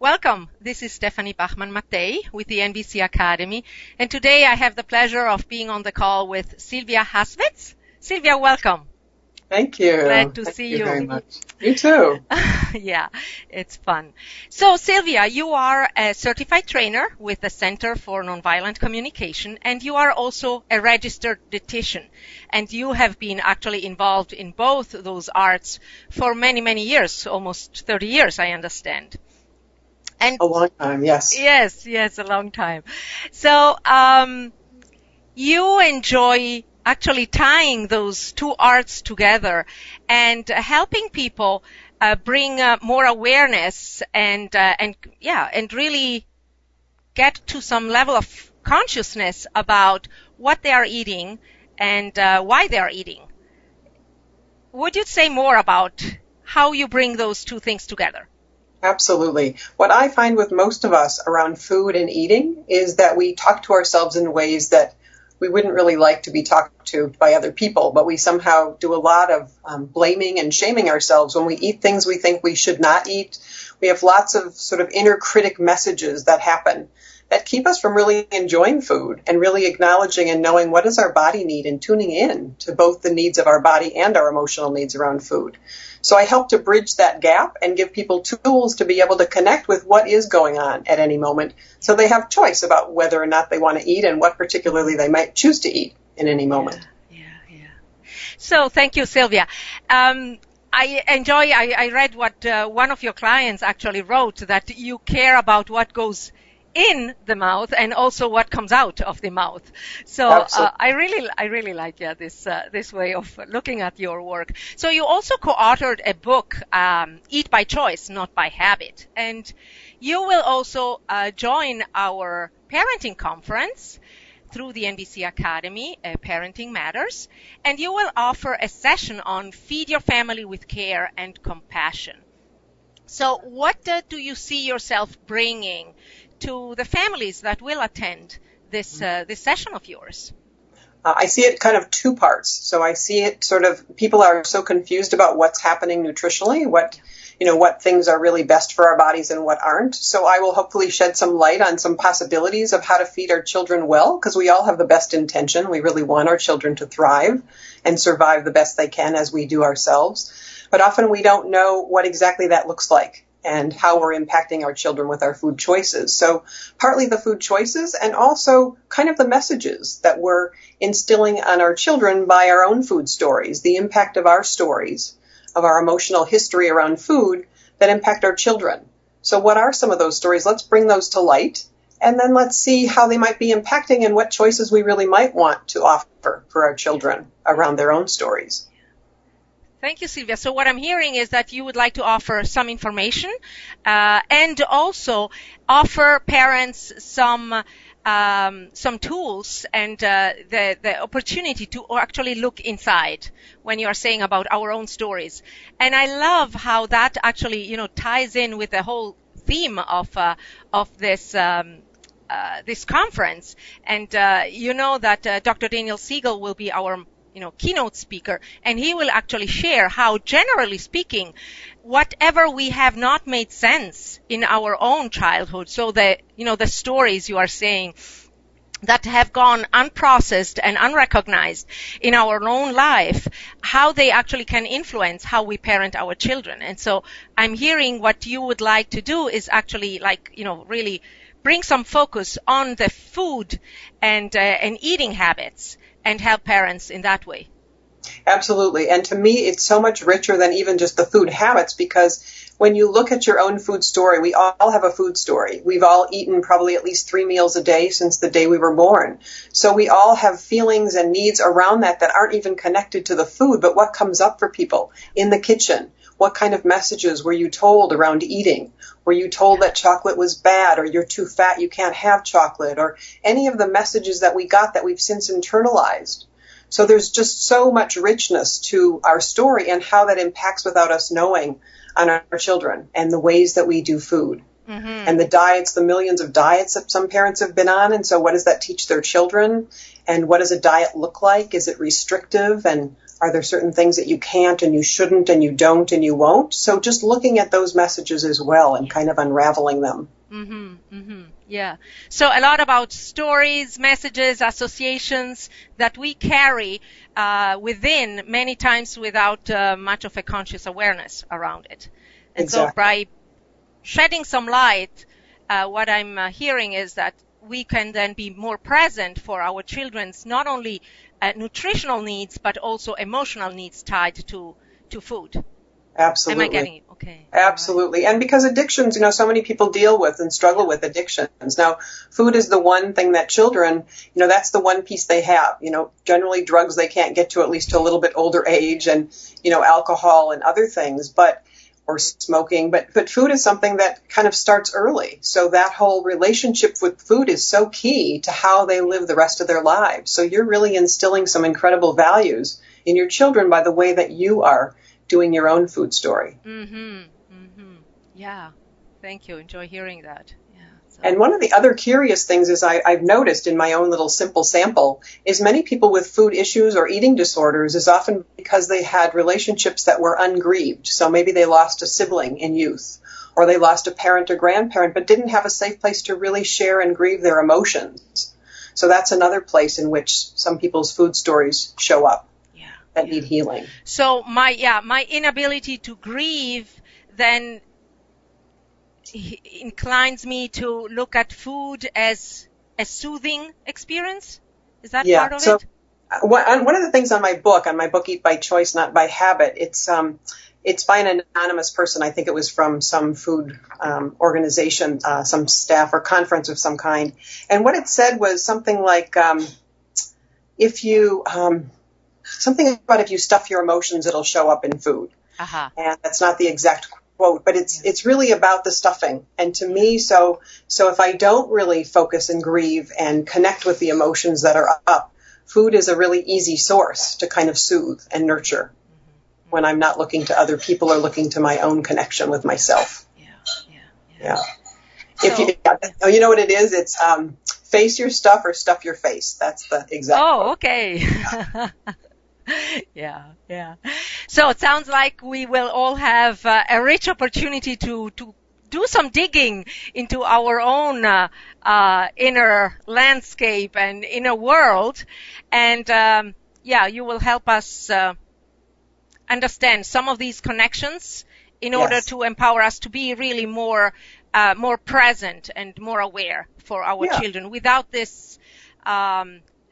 Welcome. This is Stephanie Bachmann Mattei with the NVC Academy, and today I have the pleasure of being on the call with Sylvia Haskvitz. Sylvia, welcome. Thank you. Glad to see you. Thank you very much. You too. Yeah, it's fun. So, Sylvia, you are a certified trainer with the Center for Nonviolent Communication, and you are also a registered dietitian. And you have been actually involved in both those arts for many, many years, almost 30 years, I understand. And a long time, yes. Yes, a long time. So, you enjoy actually tying those two arts together and helping people bring more awareness and really get to some level of consciousness about what they are eating and why they are eating. Would you say more about how you bring those two things together? Absolutely. What I find with most of us around food and eating is that we talk to ourselves in ways that we wouldn't really like to be talked to by other people, but we somehow do a lot of blaming and shaming ourselves when we eat things we think we should not eat. We have lots of sort of inner critic messages that happen that keep us from really enjoying food and really acknowledging and knowing what does our body need and tuning in to both the needs of our body and our emotional needs around food. So I help to bridge that gap and give people tools to be able to connect with what is going on at any moment so they have choice about whether or not they want to eat and what particularly they might choose to eat in any moment. Yeah. So thank you, Sylvia. I read what one of your clients actually wrote, that you care about what goes in the mouth and also what comes out of the mouth. So I really like this way of looking at your work. So you also co-authored a book, Eat by Choice, Not by Habit, and you will also join our parenting conference through the NVC Academy, Parenting Matters, and you will offer a session on Feed Your Family with Care and Compassion. So what do you see yourself bringing to the families that will attend this session of yours? I see it kind of two parts. So I see it sort of, people are so confused about what's happening nutritionally, what things are really best for our bodies and what aren't. So I will hopefully shed some light on some possibilities of how to feed our children well, because we all have the best intention. We really want our children to thrive and survive the best they can, as we do ourselves. But often we don't know what exactly that looks like and how we're impacting our children with our food choices. So partly the food choices and also kind of the messages that we're instilling on our children by our own food stories, the impact of our stories, of our emotional history around food that impact our children. So what are some of those stories? Let's bring those to light, and then let's see how they might be impacting and what choices we really might want to offer for our children around their own stories. Thank you, Sylvia. So what I'm hearing is that you would like to offer some information and also offer parents some tools and the opportunity to actually look inside when you are saying about our own stories. And I love how that actually, ties in with the whole theme of this this conference. And that Dr. Daniel Siegel will be our keynote speaker, and he will actually share how, generally speaking, whatever we have not made sense in our own childhood, so the stories you are saying that have gone unprocessed and unrecognized in our own life, how they actually can influence how we parent our children. And so I'm hearing what you would like to do is actually really bring some focus on the food and eating habits and help parents in that way. Absolutely. And to me, it's so much richer than even just the food habits, because when you look at your own food story, we all have a food story. We've all eaten probably at least 3 meals a day since the day we were born. So we all have feelings and needs around that aren't even connected to the food, but what comes up for people in the kitchen. What kind of messages were you told around eating? Were you told that chocolate was bad, or you're too fat, you can't have chocolate, or any of the messages that we got that we've since internalized? So there's just so much richness to our story and how that impacts without us knowing on our children and the ways that we do food. Mm-hmm. And the diets, the millions of diets that some parents have been on. And so what does that teach their children? And what does a diet look like? Is it restrictive? And Are there certain things that you can't and you shouldn't and you don't and you won't? So just looking at those messages as well and kind of unraveling them. Yeah. So a lot about stories, messages, associations that we carry within, many times without much of a conscious awareness around it. And Exactly. so by shedding some light, what I'm hearing is that we can then be more present for our children's not only nutritional needs, but also emotional needs tied to food. Absolutely. Am I getting it? Okay. Absolutely. Right. And because addictions, so many people deal with and struggle with addictions. Now, food is the one thing that children, that's the one piece they have. Generally drugs they can't get to at least to a little bit older age, and, alcohol and other things, or smoking. But food is something that kind of starts early. So that whole relationship with food is so key to how they live the rest of their lives. So you're really instilling some incredible values in your children by the way that you are doing your own food story. Yeah. Thank you. Enjoy hearing that. Yeah. So. And one of the other curious things is I've noticed in my own little simple sample is many people with food issues or eating disorders is often because they had relationships that were ungrieved. So maybe they lost a sibling in youth, or they lost a parent or grandparent, but didn't have a safe place to really share and grieve their emotions. So that's another place in which some people's food stories show up. That need healing. So my inability to grieve then inclines me to look at food as a soothing experience. Is that part of it? One of the things on my book Eat by Choice, Not by Habit, it's by an anonymous person. I think it was from some food organization, some staff or conference of some kind. And what it said was something like, something about if you stuff your emotions, it'll show up in food. And that's not the exact quote, but it's really about the stuffing. And to me, so if I don't really focus and grieve and connect with the emotions that are up, food is a really easy source to kind of soothe and nurture when I'm not looking to other people or looking to my own connection with myself. Yeah. So, you know what it is? It's face your stuff or stuff your face. That's the exact quote. Okay. Yeah. So it sounds like we will all have a rich opportunity to do some digging into our own inner landscape and inner world. And you will help us understand some of these connections in order to empower us to be really more present and more aware for our children without this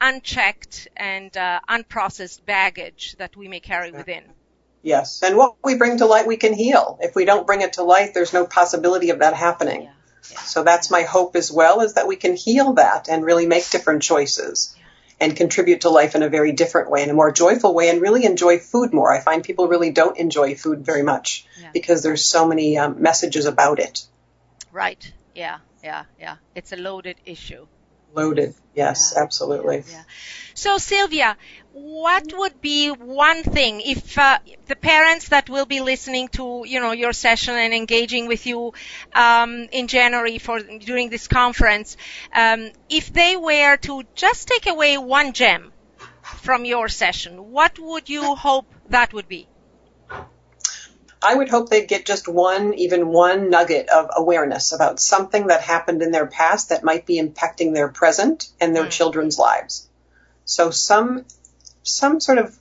unchecked and unprocessed baggage that we may carry within. Yes, and what we bring to light, we can heal. If we don't bring it to light, there's no possibility of that happening. So that's my hope as well, is that we can heal that and really make different choices and contribute to life in a very different way, in a more joyful way, and really enjoy food more. I find people really don't enjoy food very much because there's so many messages about it. Right. Yeah. It's a loaded issue. Loaded. Yes, absolutely. So, Sylvia, what would be one thing if the parents that will be listening to, your session and engaging with you in January during this conference, if they were to just take away one gem from your session, what would you hope that would be? I would hope they'd get just even one nugget of awareness about something that happened in their past that might be impacting their present and their children's lives. So some sort of,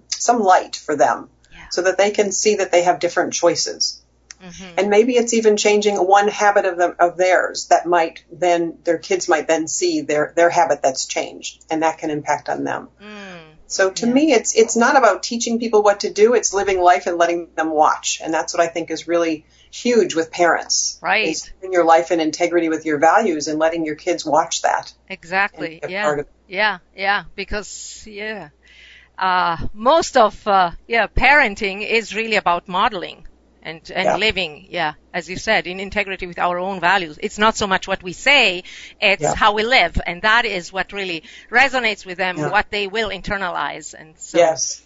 some light for them so that they can see that they have different choices. And maybe it's even changing one habit of theirs that their kids might then see their habit that's changed, and that can impact on them. So to me, it's not about teaching people what to do. It's living life and letting them watch. And that's what I think is really huge with parents. Right. Is living your life in integrity with your values and letting your kids watch that. Exactly. Because most of parenting is really about modeling and living, as you said, in integrity with our own values. It's not so much what we say, it's how we live. And that is what really resonates with them, what they will internalize. And so, that's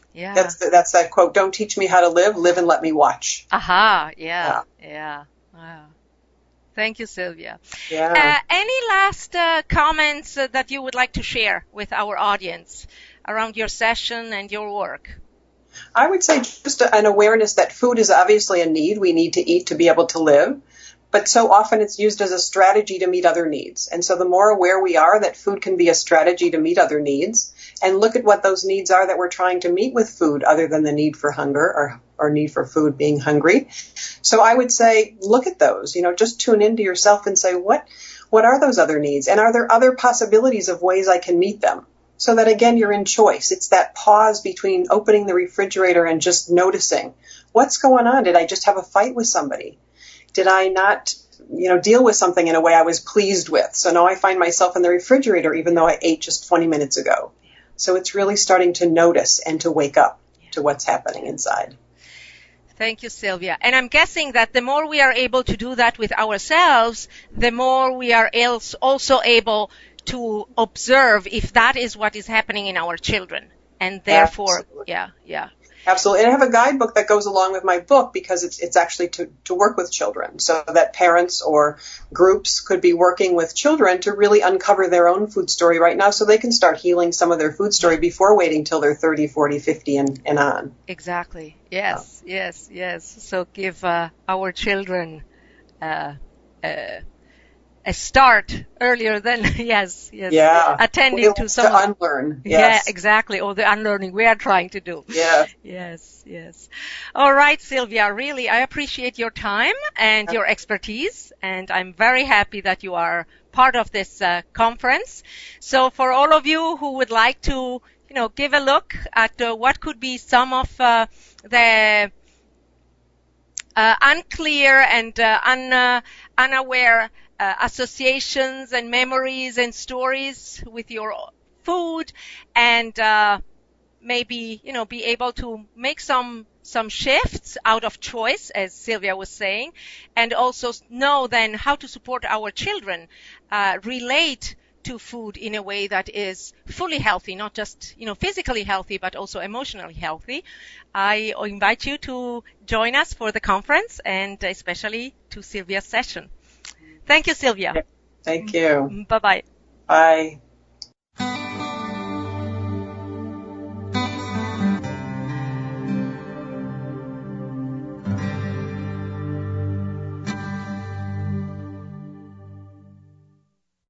that quote, don't teach me how to live and let me watch. Wow. Thank you, Sylvia. Any last comments that you would like to share with our audience around your session and your work? I would say just an awareness that food is obviously a need. We need to eat to be able to live. But so often it's used as a strategy to meet other needs. And so the more aware we are that food can be a strategy to meet other needs, and look at what those needs are that we're trying to meet with food other than the need for hunger or need for food being hungry. So I would say, look at those, just tune into yourself and say, what are those other needs? And are there other possibilities of ways I can meet them? So that, again, you're in choice. It's that pause between opening the refrigerator and just noticing, what's going on? Did I just have a fight with somebody? Did I not, deal with something in a way I was pleased with? So now I find myself in the refrigerator even though I ate just 20 minutes ago. So it's really starting to notice and to wake up to what's happening inside. Thank you, Sylvia. And I'm guessing that the more we are able to do that with ourselves, the more we are also able to observe if that is what is happening in our children. And therefore, Absolutely. Yeah. Absolutely. And I have a guidebook that goes along with my book because it's actually to work with children so that parents or groups could be working with children to really uncover their own food story right now so they can start healing some of their food story before waiting till they're 30, 40, 50 and on. Exactly. Yes. So give our children a start earlier than, yes. Yeah. Attending to some. To unlearn. Yes. Yeah, exactly. Or the unlearning we are trying to do. Yeah. Yes. All right, Sylvia, really, I appreciate your time and your expertise, and I'm very happy that you are part of this conference. So for all of you who would like to, give a look at what could be some of the unclear and unaware associations and memories and stories with your food, and maybe be able to make some shifts out of choice, as Sylvia was saying, and also know then how to support our children relate to food in a way that is fully healthy, not just physically healthy but also emotionally healthy. I invite you to join us for the conference, and especially to Sylvia's session. Thank you, Sylvia. Thank you. Bye-bye. Bye.